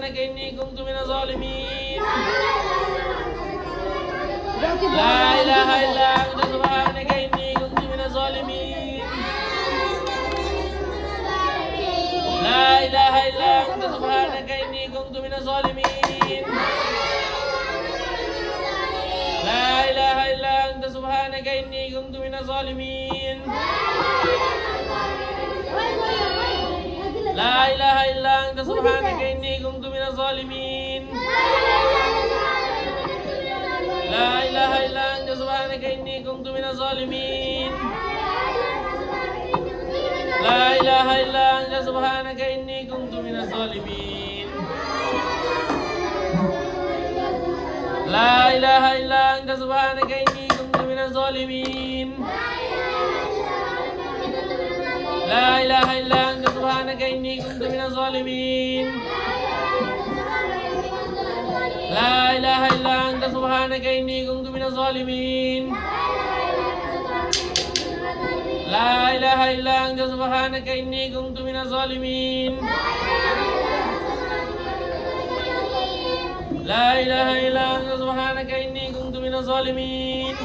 سبحانك إني كنت من الظالمين لا إله إلا أنت سبحانك إني كنت من الظالمين لا إله إلا أنت سبحانك إني كنت من الظالمين لا إله إلا أنت سبحانك إني كنت من الظالمين لا إله إلا أنت سبحانك إني كنت من الظالمين لا إله إلا أنت سبحانك إني كنت من الظالمين لا إله إلا أنت سبحانك إني كنت من الظالمين لا إله إلا أنت سبحانك إني كنت من الظالمين لا إله إلا أنت سبحانك إني كنت من الظالمين لا إله إلا أنت سبحانك إني كنت من الظالمين لا إله إلا أنت سبحانك إني كنت من الظالمين لا إله إلا أنت سبحانك إني كنت من الظالمين